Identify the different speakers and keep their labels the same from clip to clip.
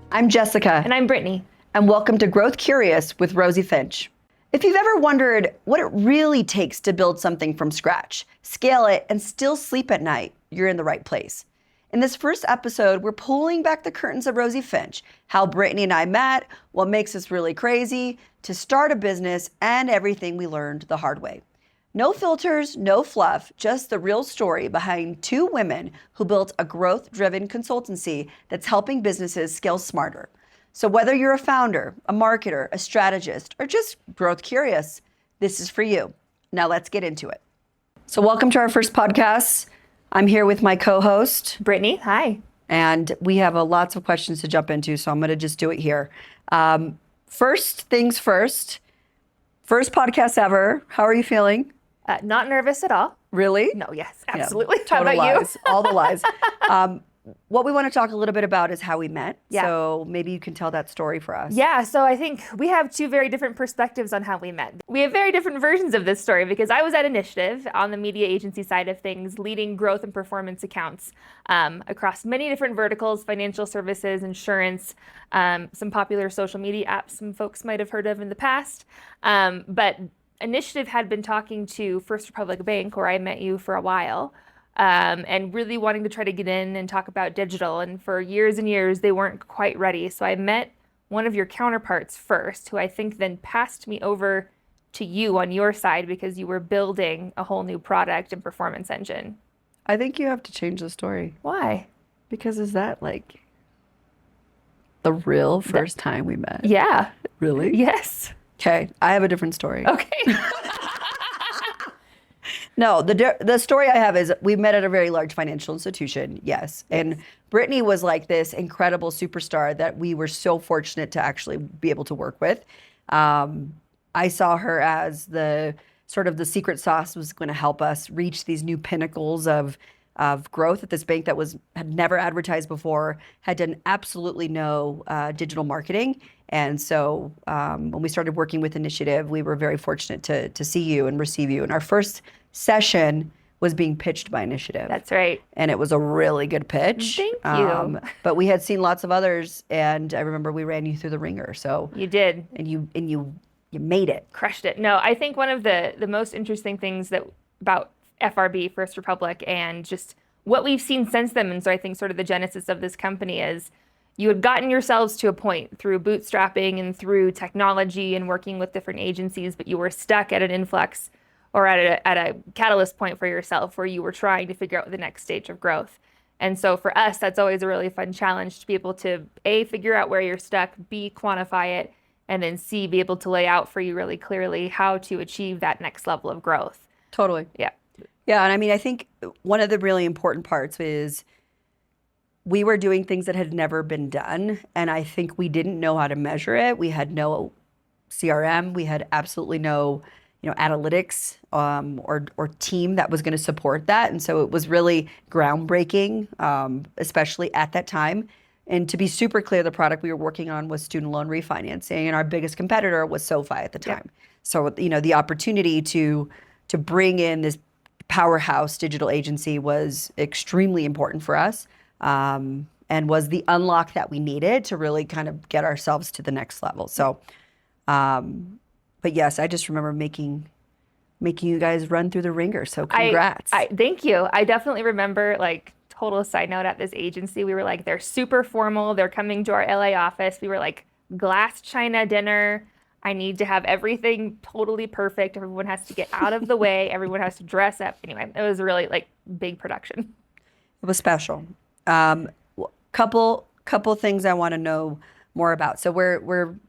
Speaker 1: I'm Jessica.
Speaker 2: And I'm Brittany.
Speaker 1: And welcome to Growth Curious with Rosie Finch. If you've ever wondered what it really takes to build something from scratch, scale it, and still sleep at night, you're in the right place. In this first episode, we're pulling back the curtains of Rosie Finch, how Brittany and I met, what makes us really crazy, to start a business, and everything we learned the hard way. No filters, no fluff, just the real story behind two women who built a growth-driven consultancy that's helping businesses scale smarter. So whether you're a founder, a marketer, a strategist, or just growth curious, this is for you. Now let's get into it. So welcome to our first podcast. I'm here with my co-host,
Speaker 2: Brittany. Hi.
Speaker 1: And we have lots of questions to jump into, so I'm going to just do it here. First things first podcast ever. How are you feeling?
Speaker 2: Not nervous at all.
Speaker 1: Really?
Speaker 2: No, yes, absolutely.
Speaker 1: Yeah,
Speaker 2: How about
Speaker 1: lies.
Speaker 2: you?
Speaker 1: All the lies. What we want to talk a little bit about is how we met.
Speaker 2: Yeah.
Speaker 1: So maybe you can tell that story for us.
Speaker 2: Yeah, so I think we have two very different perspectives on how we met. We have very different versions of this story because I was at Initiative on the media agency side of things, leading growth and performance accounts across many different verticals, financial services, insurance, some popular social media apps some folks might have heard of in the past. But Initiative had been talking to First Republic Bank, where I met you, for a while. And really wanting to try to get in and talk about digital. And for years and years, they weren't quite ready. So I met one of your counterparts first, who I think then passed me over to you on your side because you were building a whole new product and performance engine.
Speaker 1: I think you have to change the story.
Speaker 2: Why?
Speaker 1: Because is that like the real first time we met?
Speaker 2: Yeah.
Speaker 1: Really?
Speaker 2: Yes.
Speaker 1: Okay, I have a different story.
Speaker 2: Okay.
Speaker 1: No, the story I have is we met at a very large financial institution, yes. And Brittany was like this incredible superstar that we were so fortunate to actually be able to work with. I saw her as the sort of the secret sauce was going to help us reach these new pinnacles of growth at this bank that had never advertised before, had done absolutely no digital marketing. And so when we started working with Initiative, we were very fortunate to see you and receive you. And our first session was being pitched by Initiative.
Speaker 2: That's right.
Speaker 1: And it was a really good pitch.
Speaker 2: Thank you.
Speaker 1: But we had seen lots of others, and I remember we ran you through the ringer. So
Speaker 2: You did.
Speaker 1: and you made it.
Speaker 2: Crushed it. No, I think one of the most interesting things about FRB, First Republic, and just what we've seen since then, and so I think sort of the genesis of this company is you had gotten yourselves to a point through bootstrapping and through technology and working with different agencies, but you were stuck at an influx or at a catalyst point for yourself where you were trying to figure out the next stage of growth. And so for us, that's always a really fun challenge to be able to A, figure out where you're stuck, B, quantify it, and then C, be able to lay out for you really clearly how to achieve that next level of growth.
Speaker 1: Totally.
Speaker 2: Yeah.
Speaker 1: Yeah, and I mean, I think one of the really important parts is we were doing things that had never been done, and I think we didn't know how to measure it. We had no CRM. We had absolutely no, analytics or team that was going to support that, and so it was really groundbreaking, especially at that time. And to be super clear, the product we were working on was student loan refinancing, and our biggest competitor was SoFi at the time. Yep. So the opportunity to bring in this powerhouse digital agency was extremely important for us. And was the unlock that we needed to really kind of get ourselves to the next level. So, but yes, I just remember making you guys run through the ringer. So congrats.
Speaker 2: Thank you. I definitely remember, like, total side note, at this agency, we were like, they're super formal. They're coming to our LA office. We were like, glass china dinner. I need to have everything totally perfect. Everyone has to get out of the way. Everyone has to dress up. Anyway, it was a really big production.
Speaker 1: It was special. Couple things I want to know more about. So we're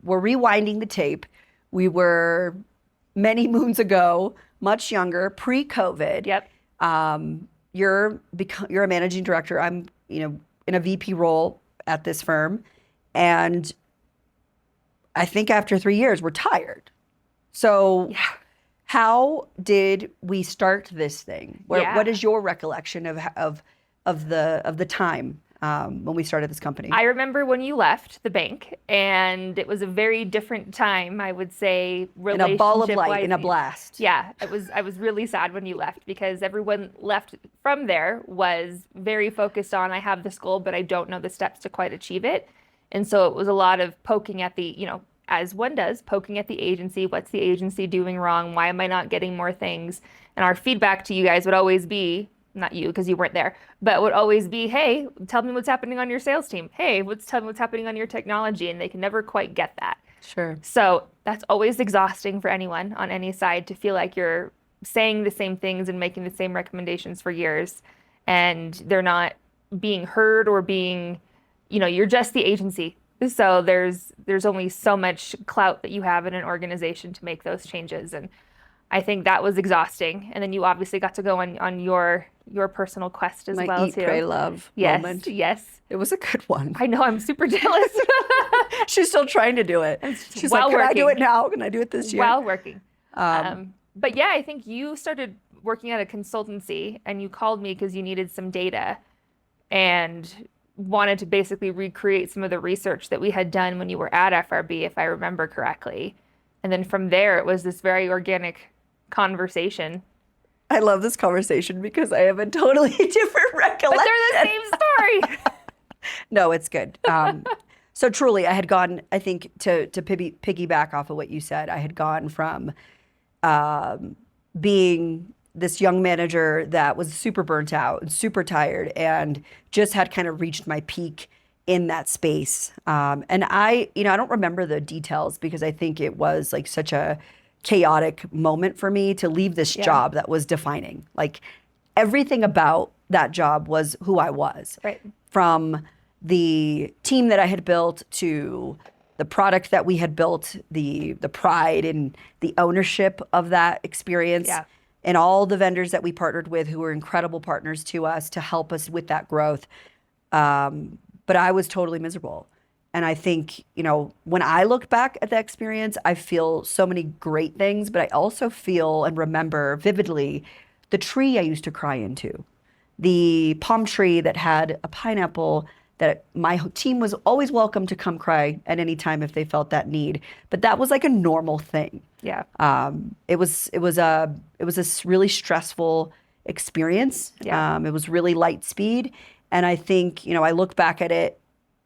Speaker 1: rewinding the tape. We were many moons ago, much younger, pre-COVID.
Speaker 2: Yep.
Speaker 1: You're a managing director. I'm in a VP role at this firm, and I think after 3 years we're tired. So
Speaker 2: yeah.
Speaker 1: How did we start this thing?
Speaker 2: Yeah.
Speaker 1: What is your recollection of the time when we started this company?
Speaker 2: I remember when you left the bank, and it was a very different time, I would say,
Speaker 1: in a ball of light, in a blast.
Speaker 2: Yeah, I was really sad when you left because everyone left from there was very focused on, I have this goal, but I don't know the steps to quite achieve it. And so it was a lot of poking at the, as one does, poking at the agency. What's the agency doing wrong? Why am I not getting more things? And our feedback to you guys would always be, not you because you weren't there, but would always be, hey, tell me what's happening on your sales team. Hey, tell me what's happening on your technology. And they can never quite get that.
Speaker 1: Sure.
Speaker 2: So that's always exhausting for anyone on any side to feel like you're saying the same things and making the same recommendations for years, and they're not being heard or being, you're just the agency. So there's only so much clout that you have in an organization to make those changes. And I think that was exhausting. And then you obviously got to go on your personal quest as
Speaker 1: My
Speaker 2: well
Speaker 1: eat,
Speaker 2: too.
Speaker 1: pray, love
Speaker 2: Yes,
Speaker 1: moment.
Speaker 2: yes.
Speaker 1: It was a good one.
Speaker 2: I know, I'm super jealous.
Speaker 1: She's still trying to do it. She's
Speaker 2: while
Speaker 1: like, can I do
Speaker 2: working.
Speaker 1: it now? Can I do it this year?
Speaker 2: While working. But yeah, I think you started working at a consultancy and you called me because you needed some data and wanted to basically recreate some of the research that we had done when you were at FRB, if I remember correctly. And then from there, it was this very organic conversation.
Speaker 1: I love this conversation because I have a totally different recollection.
Speaker 2: But they're the same story.
Speaker 1: No, it's good. So truly, I had gone, I think, to piggyback off of what you said, I had gone from being this young manager that was super burnt out and super tired and just had kind of reached my peak in that space. And I don't remember the details because I think it was like such a chaotic moment for me to leave this job that was defining. Like everything about that job was who I was.
Speaker 2: Right.
Speaker 1: From the team that I had built to the product that we had built, the pride and the ownership of that experience, and all the vendors that we partnered with who were incredible partners to us to help us with that growth. But I was totally miserable. And I think, when I look back at that experience, I feel so many great things, but I also feel and remember vividly the tree I used to cry into, the palm tree that had a pineapple that my team was always welcome to come cry at any time if they felt that need. But that was like a normal thing.
Speaker 2: Yeah.
Speaker 1: It was a really stressful experience.
Speaker 2: Yeah.
Speaker 1: It was really light speed. And I think, I look back at it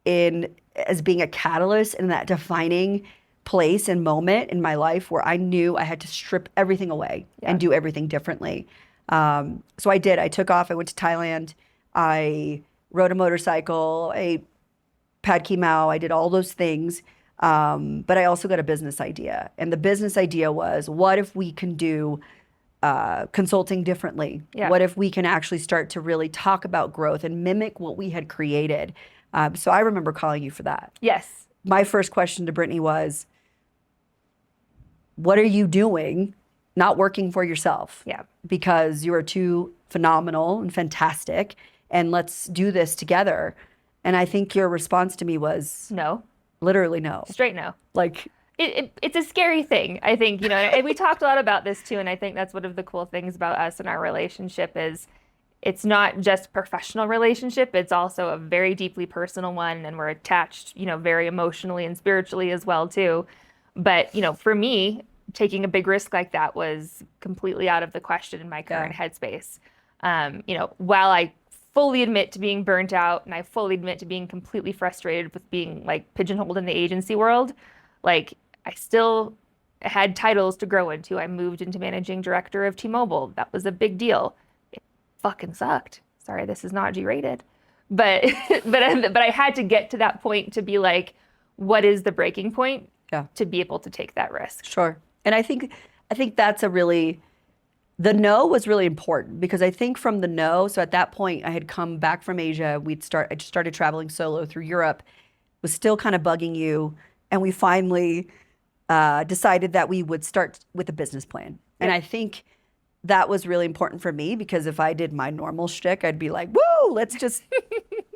Speaker 1: as being a catalyst in that defining place and moment in my life where I knew I had to strip everything away and do everything differently. So I did. I took off. I went to Thailand. I rode a motorcycle. I pad Kimau. I did all those things. But I also got a business idea. And the business idea was, what if we can do consulting differently?
Speaker 2: Yeah.
Speaker 1: What if we can actually start to really talk about growth and mimic what we had created? So I remember calling you for that.
Speaker 2: Yes.
Speaker 1: My first question to Brittany was, what are you doing not working for yourself?
Speaker 2: Yeah.
Speaker 1: Because you are too phenomenal and fantastic, and let's do this together. And I think your response to me was
Speaker 2: No.
Speaker 1: literally no.
Speaker 2: Straight no.
Speaker 1: Like,
Speaker 2: it's a scary thing, I think, and we talked a lot about this too, and I think that's one of the cool things about us and our relationship is it's not just professional relationship, it's also a very deeply personal one, and we're attached, very emotionally and spiritually as well too. But, for me, taking a big risk like that was completely out of the question in my current headspace. While I fully admit to being burnt out and I fully admit to being completely frustrated with being like pigeonholed in the agency world, like I still had titles to grow into. I moved into managing director of T-Mobile. That was a big deal. It fucking sucked. Sorry, this is not G-rated. But but I had to get to that point to be like, what is the breaking point to be able to take that risk?
Speaker 1: Sure. And I think that's the no was really important because I think from the no, so at that point I had come back from Asia. I just started traveling solo through Europe, was still kind of bugging you. And we finally decided that we would start with a business plan. And I think that was really important for me because if I did my normal shtick, I'd be like, woo, let's just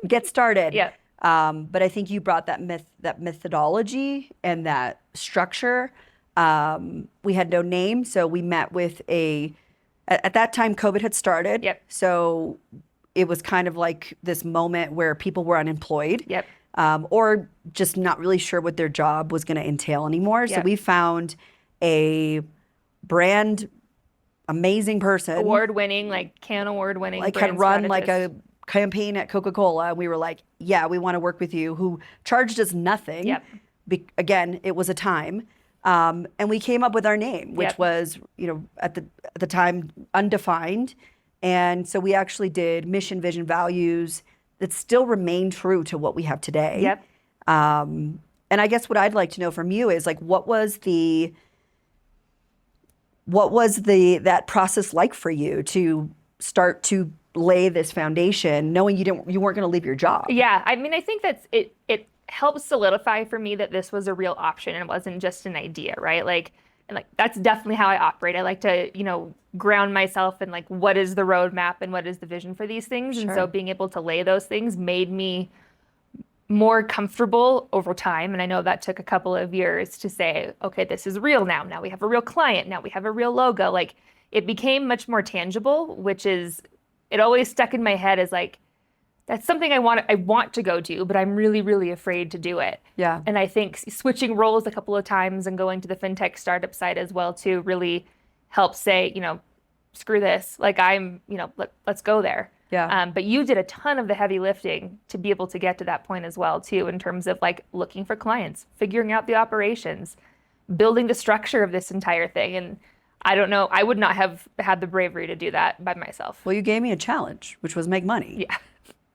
Speaker 1: get started.
Speaker 2: Yeah.
Speaker 1: But I think you brought that methodology and that structure. We had no name, so we met with at that time COVID had started.
Speaker 2: Yep.
Speaker 1: So it was kind of like this moment where people were unemployed.
Speaker 2: Yep.
Speaker 1: Or just not really sure what their job was going to entail anymore. So we found a brand amazing person.
Speaker 2: Award-winning, like Cannes award-winning.
Speaker 1: Like
Speaker 2: brand
Speaker 1: had run like
Speaker 2: strategist.
Speaker 1: a campaign at Coca-Cola, and we were like, yeah, we want to work with you, who charged us nothing.
Speaker 2: Yep.
Speaker 1: Again, it was a time. And we came up with our name, which
Speaker 2: Yep.
Speaker 1: was, at the time undefined. And so we actually did mission, vision, values that still remain true to what we have today.
Speaker 2: Yep.
Speaker 1: And I guess what I'd like to know from you is like, what was that process like for you to start to lay this foundation, knowing you weren't going to leave your job?
Speaker 2: Yeah, I mean, I think that's it. It helps solidify for me that this was a real option and it wasn't just an idea, right? And that's definitely how I operate. I like to, ground myself in like what is the roadmap and what is the vision for these things.
Speaker 1: Sure.
Speaker 2: And so being able to lay those things made me more comfortable over time. And I know that took a couple of years to say, okay, this is real now. Now we have a real client. Now we have a real logo. Like it became much more tangible, which is, it always stuck in my head as like, that's something I want to go do, but I'm really, really afraid to do it.
Speaker 1: Yeah.
Speaker 2: And I think switching roles a couple of times and going to the fintech startup side as well too really helps say, screw this. Like let's go there.
Speaker 1: Yeah.
Speaker 2: But you did a ton of the heavy lifting to be able to get to that point as well too, in terms of like looking for clients, figuring out the operations, building the structure of this entire thing. And I don't know, I would not have had the bravery to do that by myself.
Speaker 1: Well, you gave me a challenge, which was make money.
Speaker 2: Yeah.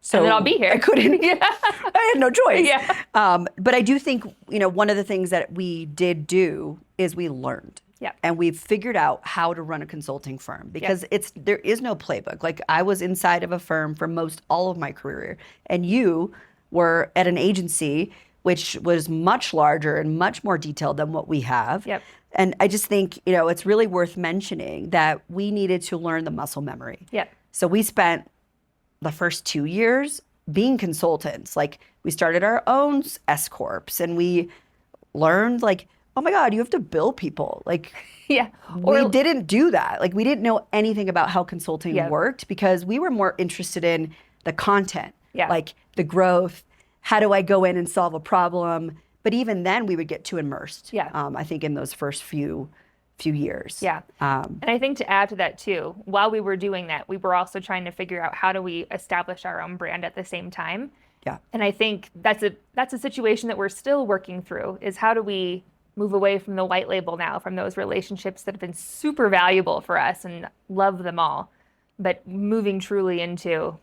Speaker 1: So
Speaker 2: And then I'll be here.
Speaker 1: I couldn't.
Speaker 2: Yeah.
Speaker 1: I had no choice.
Speaker 2: Yeah.
Speaker 1: But I do think, one of the things that we did do is we learned.
Speaker 2: Yeah.
Speaker 1: And we've figured out how to run a consulting firm because there is no playbook. Like I was inside of a firm for most all of my career, and you were at an agency which was much larger and much more detailed than what we have.
Speaker 2: Yep.
Speaker 1: And I just think, it's really worth mentioning that we needed to learn the muscle memory.
Speaker 2: Yep.
Speaker 1: So we spent the first 2 years being consultants. Like we started our own S corps, and we learned like, oh my God, you have to bill people. Like
Speaker 2: Yeah.
Speaker 1: we didn't do that. Like we didn't know anything about how consulting
Speaker 2: Yeah.
Speaker 1: worked because we were more interested in the content,
Speaker 2: Yeah.
Speaker 1: like the growth. How do I go in and solve a problem? But even then we would get too immersed.
Speaker 2: Yeah.
Speaker 1: I think in those first few years.
Speaker 2: Yeah. And I think to add to that too, while we were doing that, we were also trying to figure out how do we establish our own brand at the same time.
Speaker 1: Yeah.
Speaker 2: And I think that's a situation that we're still working through, is how do we move away from the white label now, from those relationships that have been super valuable for us and love them all, but moving truly into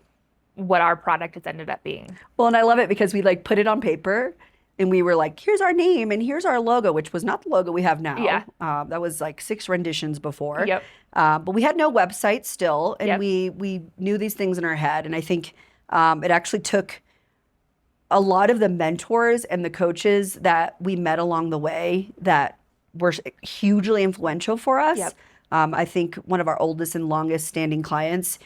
Speaker 2: what our product has ended up being.
Speaker 1: Well, and I love it because we like put it on paper and we were like, here's our name and here's our logo, which was not the logo we have now.
Speaker 2: Yeah.
Speaker 1: That was like 6 renditions before.
Speaker 2: Yep.
Speaker 1: But we had no website still, and
Speaker 2: Yep.
Speaker 1: we knew these things in our head. And I think it actually took a lot of the mentors and the coaches that we met along the way that were hugely influential for us.
Speaker 2: Yep.
Speaker 1: I think one of our oldest and longest standing clients,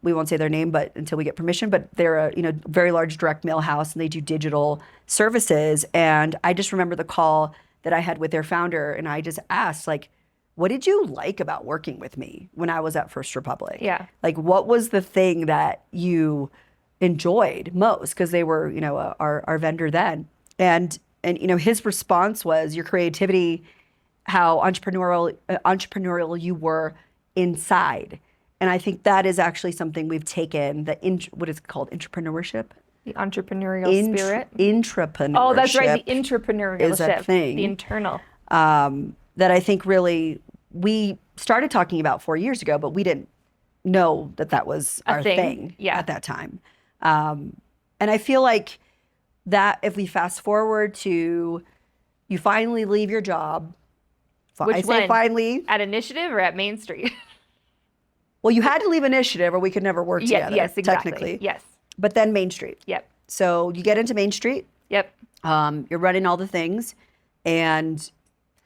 Speaker 1: we won't say their name, but until we get permission, but they're a very large direct mail house, and they do digital services. And I just remember the call that I had with their founder, and I just asked, like, what did you like about working with me when I was at First Republic?
Speaker 2: Yeah.
Speaker 1: Like, what was the thing that you enjoyed most? Because they were, our vendor then. And his response was your creativity, how entrepreneurial you were inside. And I think that is actually something we've taken, what is it called, entrepreneurship?
Speaker 2: The entrepreneurial spirit.
Speaker 1: Intrapreneurship.
Speaker 2: Oh, that's right. The entrepreneurial
Speaker 1: is a thing.
Speaker 2: The internal.
Speaker 1: That I think really we started talking about 4 years ago, but we didn't know that was our thing
Speaker 2: Yeah.
Speaker 1: at that time. And I feel like that if we fast forward to you finally leave your job,
Speaker 2: Which
Speaker 1: I say
Speaker 2: one?
Speaker 1: finally,
Speaker 2: At Initiative or at Main Street?
Speaker 1: well, you had to leave Initiative or we could never work together,
Speaker 2: Yes, exactly.
Speaker 1: technically.
Speaker 2: Yes.
Speaker 1: But then Main Street.
Speaker 2: Yep.
Speaker 1: So you get into Main Street,
Speaker 2: Yep.
Speaker 1: you're running all the things, and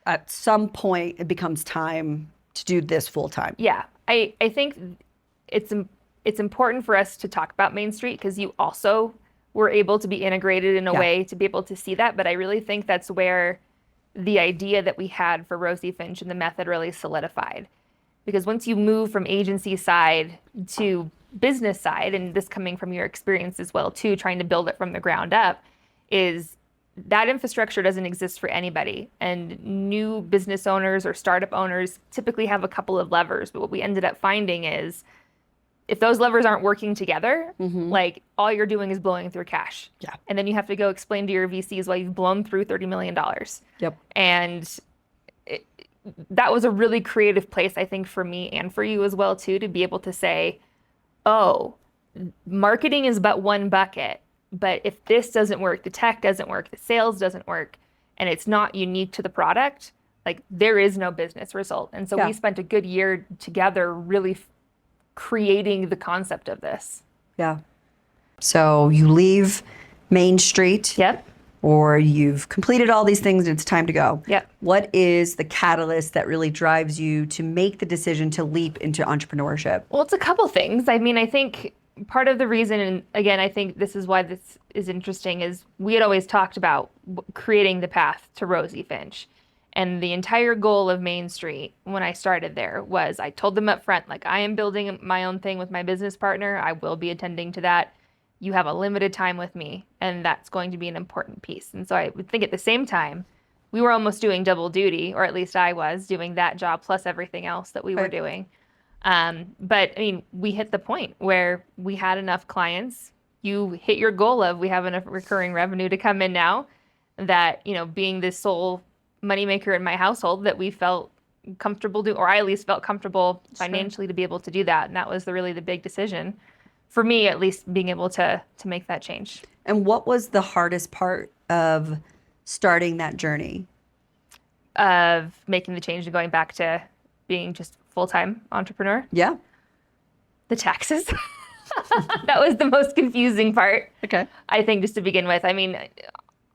Speaker 1: at some point it becomes time to do this full time.
Speaker 2: Yeah. I think it's important for us to talk about Main Street because you also were able to be integrated in a
Speaker 1: Yeah.
Speaker 2: way to be able to see that. But I really think that's where the idea that we had for Rosie Finch and the method really solidified. Because once you move from agency side to business side, and this coming from your experience as well too, trying to build it from the ground up, is that infrastructure doesn't exist for anybody. And new business owners or startup owners typically have a couple of levers. But what we ended up finding is if those levers aren't working together, like all you're doing is blowing through cash.
Speaker 1: Yeah.
Speaker 2: And then you have to go explain to your VCs why you've blown through $30 million.
Speaker 1: Yep.
Speaker 2: And that was a really creative place, I think, for me and for you as well, too, to be able to say, oh, marketing is but one bucket. But if this doesn't work, the tech doesn't work, the sales doesn't work, and it's not unique to the product, like there is no business result. And so we spent a good year together really creating the concept of this.
Speaker 1: Yeah. So you leave Main Street.
Speaker 2: Yep.
Speaker 1: Or you've completed all these things and it's time to go.
Speaker 2: Yep.
Speaker 1: What is the catalyst that really drives you to make the decision to leap into entrepreneurship?
Speaker 2: Well, it's a couple things. I mean, I think part of the reason, and again, I think this is why this is interesting, is we had always talked about creating the path to Rosie Finch. And the entire goal of Main Street when I started there was I told them up front, like, I am building my own thing with my business partner. I will be attending to that. You have a limited time with me, and that's going to be an important piece. And so I would think at the same time, we were almost doing double duty, or at least I was doing that job plus everything else that we were doing. But I mean, we hit the point where we had enough clients. You hit your goal of we have enough recurring revenue to come in now that, you know, being the sole moneymaker in my household, that we felt comfortable doing, or I at least felt comfortable financially to be able to do that. And that was really the big decision for me, at least, being able to make that change.
Speaker 1: And what was the hardest part of starting that journey?
Speaker 2: Of making the change and going back to being just full-time entrepreneur?
Speaker 1: Yeah.
Speaker 2: The taxes. That was the most confusing part.
Speaker 1: Okay.
Speaker 2: I think, just to begin with. I mean,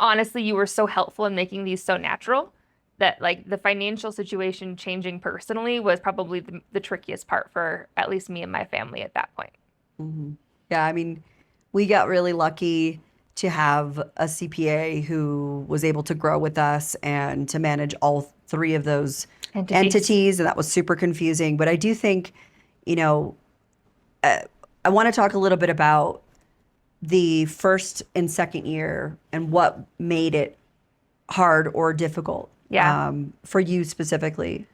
Speaker 2: honestly, you were so helpful in making these so natural that, like, the financial situation changing personally was probably the trickiest part for at least me and my family at that point.
Speaker 1: Mm-hmm. Yeah, I mean, we got really lucky to have a CPA who was able to grow with us and to manage all three of those entities, and that was super confusing. But I do think, you know, I want to talk a little bit about the first and second year and what made it hard or difficult for you specifically.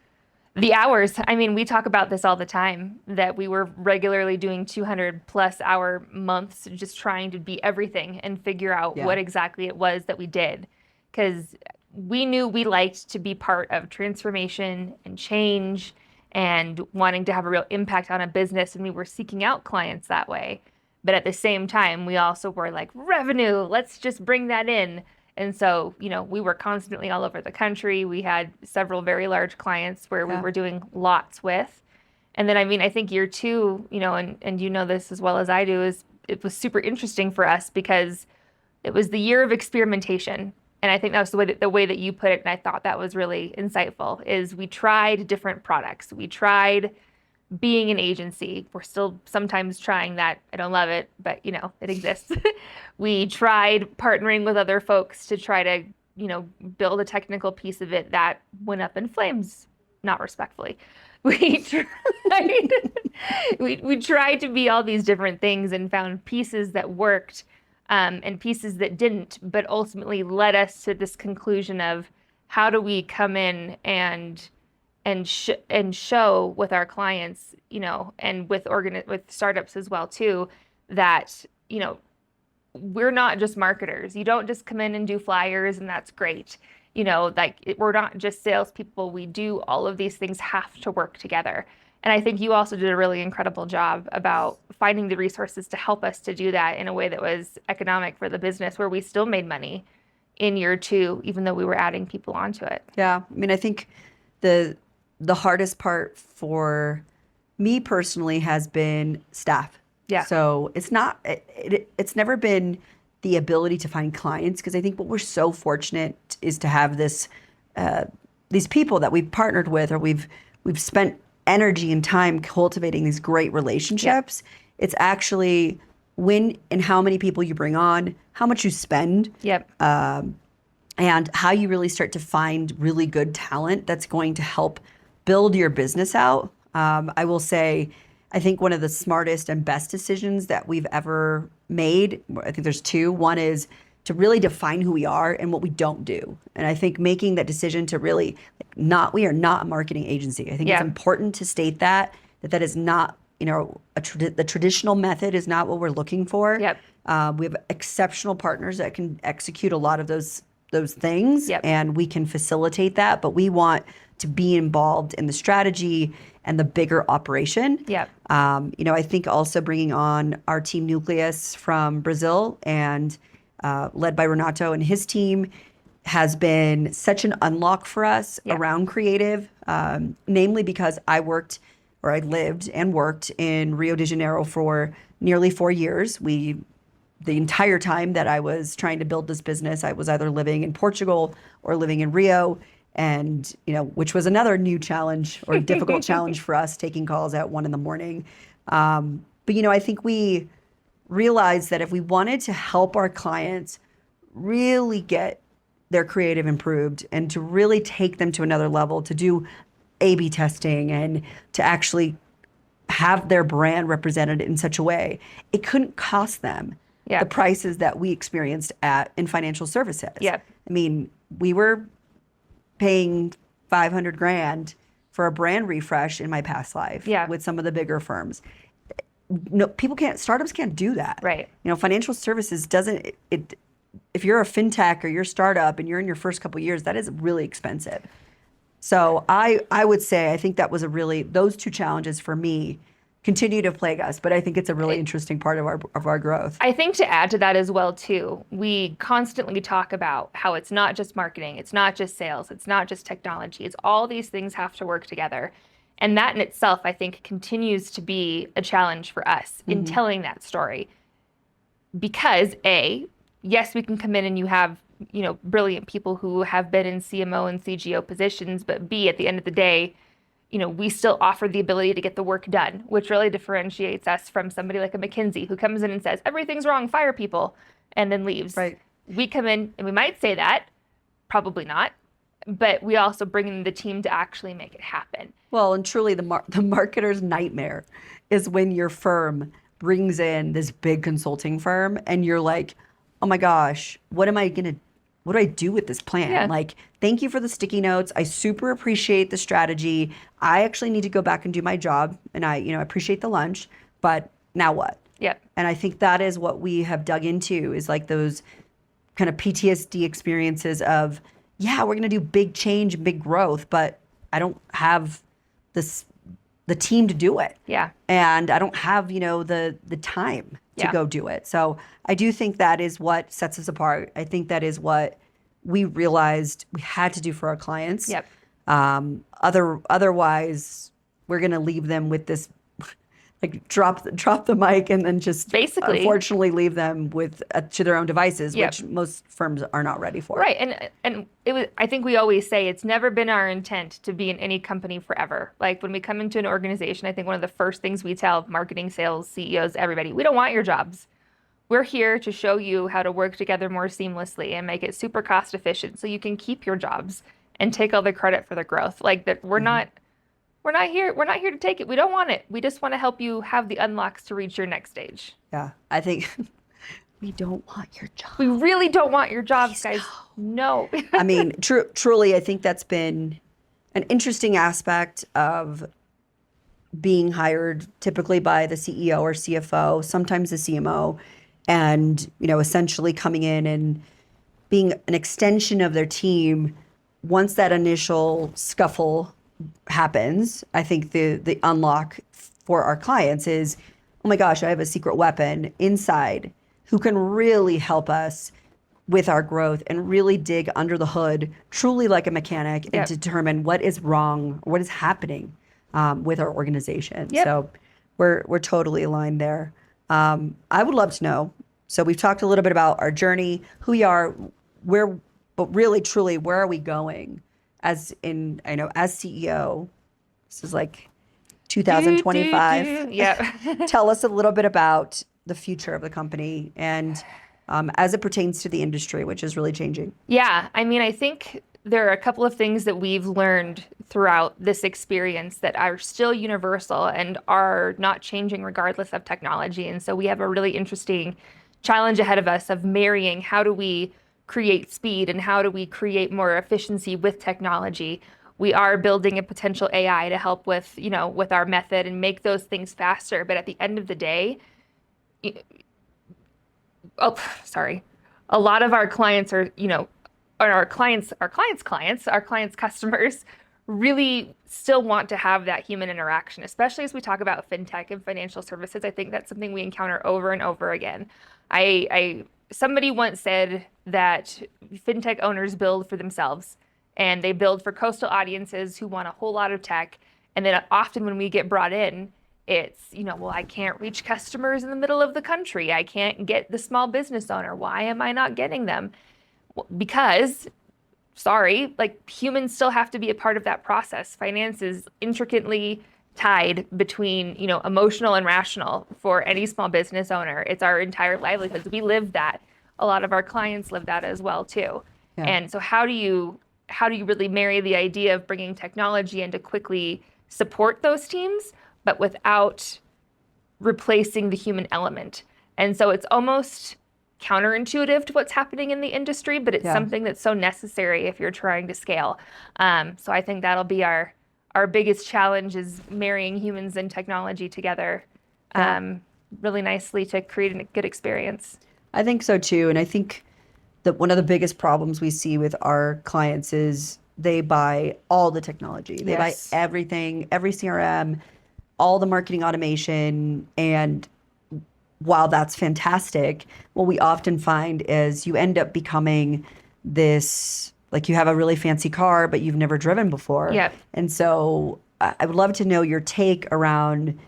Speaker 2: The hours. I mean, we talk about this all the time, that we were regularly doing 200 plus hour months, just trying to be everything and figure out what exactly it was that we did. Because we knew we liked to be part of transformation and change and wanting to have a real impact on a business. And we were seeking out clients that way. But at the same time, we also were like, revenue, let's just bring that in. And so, you know, we were constantly all over the country. We had several very large clients where we were doing lots with. And then, I mean, I think year two, you know, and you know this as well as I do, is it was super interesting for us because it was the year of experimentation. And I think that was the way that you put it, and I thought that was really insightful, is we tried different products. We tried being an agency. We're still sometimes trying that. I don't love it, but, you know, it exists. We tried partnering with other folks to try to, you know, build a technical piece of it that went up in flames, not respectfully. We tried, we tried to be all these different things and found pieces that worked and pieces that didn't, but ultimately led us to this conclusion of how do we come in and show with our clients, you know, and with startups as well too, that, you know, we're not just marketers. You don't just come in and do flyers and that's great. You know, like we're not just salespeople. We do all of these things have to work together. And I think you also did a really incredible job about finding the resources to help us to do that in a way that was economic for the business, where we still made money in year two, even though we were adding people onto it.
Speaker 1: Yeah. I mean, I think the hardest part for me personally has been staff.
Speaker 2: Yeah.
Speaker 1: So it's not, it's never been the ability to find clients, because I think what we're so fortunate is to have this, these people that we've partnered with, or we've spent energy and time cultivating these great relationships. Yeah. It's actually when and how many people you bring on, how much you spend.
Speaker 2: Yep.
Speaker 1: And how you really start to find really good talent that's going to help build your business out. I will say, I think one of the smartest and best decisions that we've ever made, I think there's two. One is to really define who we are and what we don't do. And I think making that decision to really we are not a marketing agency. I think it's important to state that is not the traditional method is not what we're looking for.
Speaker 2: Yep.
Speaker 1: We have exceptional partners that can execute a lot of those things,
Speaker 2: Yep.
Speaker 1: and we can facilitate that. But we want to be involved in the strategy and the bigger operation.
Speaker 2: Yep.
Speaker 1: I think also bringing on our team Nucleus from Brazil and led by Renato and his team has been such an unlock for us around creative, namely because I lived and worked in Rio de Janeiro for nearly 4 years. The entire time that I was trying to build this business, I was either living in Portugal or living in Rio, and which was another new challenge or difficult challenge for us, taking calls at 1 a.m. But I think we realized that if we wanted to help our clients really get their creative improved and to really take them to another level, to do A/B testing and to actually have their brand represented in such a way, it couldn't cost them the prices that we experienced in financial services.
Speaker 2: Yep.
Speaker 1: I mean, we were paying $500,000 for a brand refresh in my past life with some of the bigger firms. No, startups can't do that.
Speaker 2: Right.
Speaker 1: Financial services if you're a fintech or you're a startup and you're in your first couple of years, that is really expensive. So I would say, I think that was those two challenges for me continue to plague us, but I think it's a really interesting part of our growth.
Speaker 2: I think to add to that as well too, we constantly talk about how it's not just marketing, it's not just sales, it's not just technology, it's all these things have to work together. And that in itself, I think, continues to be a challenge for us in telling that story. Because yes, we can come in and you have, brilliant people who have been in CMO and CGO positions, but B, at the end of the day, we still offer the ability to get the work done, which really differentiates us from somebody like a McKinsey who comes in and says, everything's wrong, fire people, and then leaves.
Speaker 1: Right.
Speaker 2: We come in and we might say that, probably not, but we also bring in the team to actually make it happen.
Speaker 1: Well, and truly the marketer's nightmare is when your firm brings in this big consulting firm and you're like, oh my gosh, what do I do with this plan?
Speaker 2: Yeah.
Speaker 1: Like, thank you for the sticky notes. I super appreciate the strategy. I actually need to go back and do my job, and I appreciate the lunch, but now what?
Speaker 2: Yep.
Speaker 1: And I think that is what we have dug into, is like those kind of PTSD experiences of, we're going to do big change and big growth, but I don't have the team to do it.
Speaker 2: Yeah.
Speaker 1: And I don't have, the time to go do it. So I do think that is what sets us apart. I think that is what we realized we had to do for our clients.
Speaker 2: Yep.
Speaker 1: Otherwise, we're going to leave them with this, like drop the mic and then just
Speaker 2: basically,
Speaker 1: unfortunately, leave them with to their own devices, which most firms are not ready for.
Speaker 2: Right. And it was, I think we always say it's never been our intent to be in any company forever. Like when we come into an organization, I think one of the first things we tell marketing, sales, CEOs, everybody, we don't want your jobs. We're here to show you how to work together more seamlessly and make it super cost efficient so you can keep your jobs and take all the credit for the growth. Like that we're not here to take it. We don't want it. We just want to help you have the unlocks to reach your next stage.
Speaker 1: Yeah. I think we don't want your job.
Speaker 2: We really don't want your jobs, guys. No.
Speaker 1: I mean, truly, I think that's been an interesting aspect of being hired typically by the CEO or CFO, sometimes the CMO, and, essentially coming in and being an extension of their team. Once that initial scuffle happens, I think the unlock for our clients is, oh my gosh, I have a secret weapon inside who can really help us with our growth and really dig under the hood, truly like a mechanic, and determine what is wrong, what is happening with our organization.
Speaker 2: Yep.
Speaker 1: So we're totally aligned there. I would love to know. So we've talked a little bit about our journey, who we are, but really, truly, where are we going? As CEO, this is like 2025.
Speaker 2: Yeah.
Speaker 1: Tell us a little bit about the future of the company and as it pertains to the industry, which is really changing.
Speaker 2: Yeah. I mean, I think there are a couple of things that we've learned throughout this experience that are still universal and are not changing regardless of technology. And so we have a really interesting challenge ahead of us of marrying how do we create speed and how do we create more efficiency with technology we are building a potential AI to help with, with our method and make those things faster. But at the end of the day, oh, sorry, a lot of our clients are, or our clients' customers really still want to have that human interaction, especially as we talk about fintech and financial services. I think that's something we encounter over and over again. Somebody once said that fintech owners build for themselves, and they build for coastal audiences who want a whole lot of tech. And then often when we get brought in, it's, well, I can't reach customers in the middle of the country. I can't get the small business owner. Why am I not getting them? Well, because, sorry, like humans still have to be a part of that process. Finance is intricately tied between, emotional and rational for any small business owner. It's our entire livelihoods. We live that. A lot of our clients live that as well too. Yeah. And so how do you really marry the idea of bringing technology in to quickly support those teams, but without replacing the human element? And so it's almost counterintuitive to what's happening in the industry, but it's something that's so necessary if you're trying to scale. So I think that'll be our biggest challenge, is marrying humans and technology together really nicely to create a good experience.
Speaker 1: I think so too. And I think that one of the biggest problems we see with our clients is they buy all the technology. They buy everything, every CRM, all the marketing automation. And while that's fantastic, what we often find is you end up becoming this, like you have a really fancy car, but you've never driven before.
Speaker 2: Yep.
Speaker 1: And so I would love to know your take around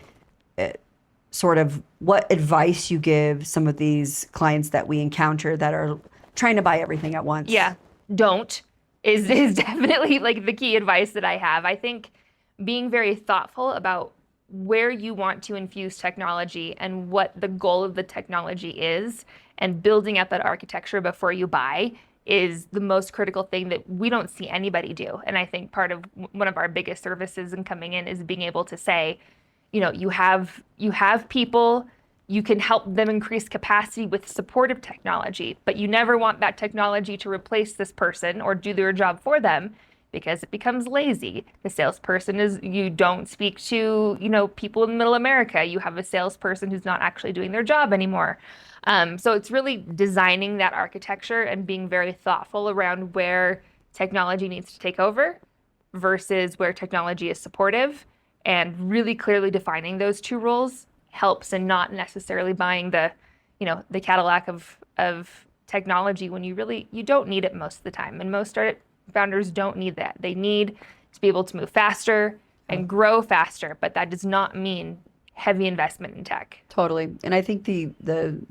Speaker 1: sort of what advice you give some of these clients that we encounter that are trying to buy everything at once.
Speaker 2: Yeah, don't is definitely like the key advice that I have. I think being very thoughtful about where you want to infuse technology and what the goal of the technology is, and building out that architecture before you buy is the most critical thing that we don't see anybody do. And I think part of one of our biggest services in coming in is being able to say, you have people, you can help them increase capacity with supportive technology, but you never want that technology to replace this person or do their job for them, because it becomes lazy. The salesperson you don't speak to, people in middle America. You have a salesperson who's not actually doing their job anymore. So it's really designing that architecture and being very thoughtful around where technology needs to take over versus where technology is supportive, and really clearly defining those two roles helps, and not necessarily buying the Cadillac of technology when you don't need it most of the time. And most startup founders don't need that. They need to be able to move faster and grow faster, but that does not mean heavy investment in tech.
Speaker 1: Totally. And I think the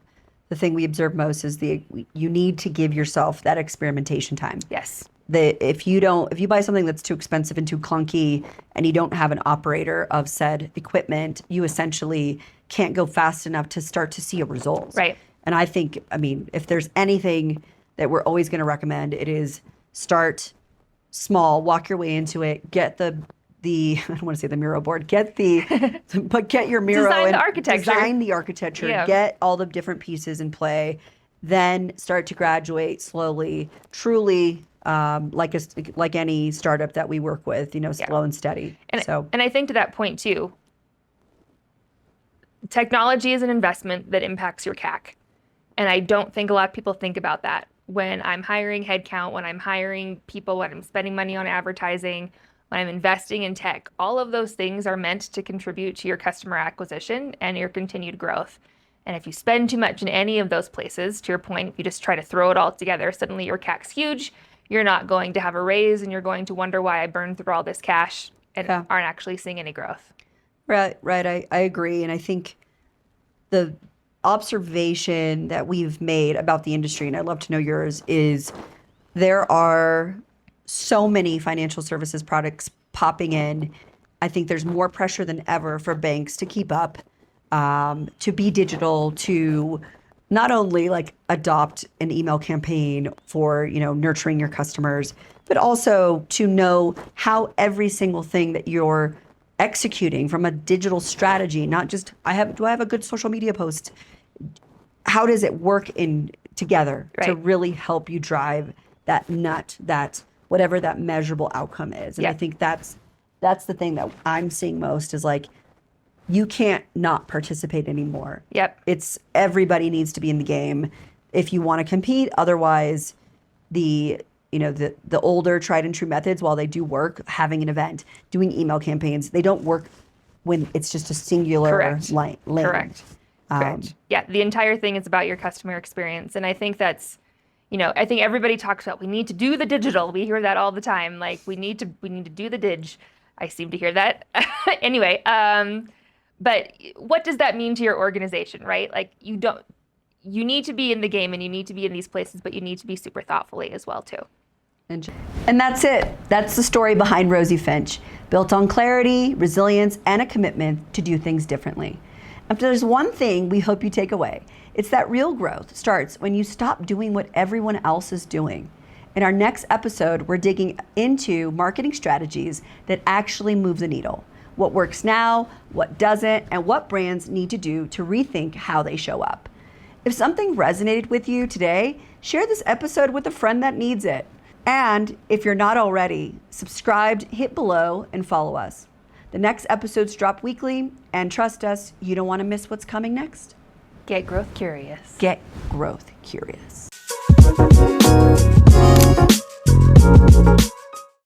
Speaker 1: thing we observe most is you need to give yourself that experimentation time.
Speaker 2: Yes.
Speaker 1: If you buy something that's too expensive and too clunky and you don't have an operator of said equipment, you essentially can't go fast enough to start to see a result.
Speaker 2: Right.
Speaker 1: And I think, if there's anything that we're always going to recommend, it is start small, walk your way into it, get the I don't want to say the Miro board, but get your Miro
Speaker 2: design
Speaker 1: the architecture, get all the different pieces in play, then start to graduate slowly, truly, like any startup that we work with, slow and steady.
Speaker 2: And I think to that point too, technology is an investment that impacts your CAC. And I don't think a lot of people think about that. When I'm hiring headcount, when I'm hiring people, when I'm spending money on advertising, when I'm investing in tech, all of those things are meant to contribute to your customer acquisition and your continued growth. And if you spend too much in any of those places, to your point, if you just try to throw it all together, suddenly your CAC's huge, you're not going to have a raise, and you're going to wonder why I burned through all this cash and aren't actually seeing any growth.
Speaker 1: Right. I agree. And I think the observation that we've made about the industry, and I'd love to know yours, is there are so many financial services products popping in. I think there's more pressure than ever for banks to keep up, to be digital, to not only adopt an email campaign for, nurturing your customers, but also to know how every single thing that you're executing from a digital strategy, not just do I have a good social media post? How does it work in together to really help you drive that whatever that measurable outcome is. And I
Speaker 2: Yeah.
Speaker 1: think that's the thing that I'm seeing most is like, you can't not participate anymore.
Speaker 2: Yep.
Speaker 1: It's everybody needs to be in the game if you want to compete. Otherwise, the older tried and true methods, while they do work, having an event, doing email campaigns, they don't work when it's just a singular
Speaker 2: Correct.
Speaker 1: lane.
Speaker 2: Correct. Correct. Yeah, the entire thing is about your customer experience. And I think that's, I think everybody talks about we need to do the digital. We hear that all the time. Like we need to do the dig. I seem to hear that. Anyway, but what does that mean to your organization, right? Like you need to be in the game and you need to be in these places, but you need to be super thoughtfully as well too.
Speaker 1: And that's it. That's the story behind Rosie Finch, built on clarity, resilience, and a commitment to do things differently. If there's one thing we hope you take away, it's that real growth starts when you stop doing what everyone else is doing. In our next episode, we're digging into marketing strategies that actually move the needle. What works now, what doesn't, and what brands need to do to rethink how they show up. If something resonated with you today, share this episode with a friend that needs it. And if you're not already, subscribed, hit below, and follow us. The next episodes drop weekly, and trust us, you don't want to miss what's coming next.
Speaker 2: Get growth curious.
Speaker 1: Get growth curious.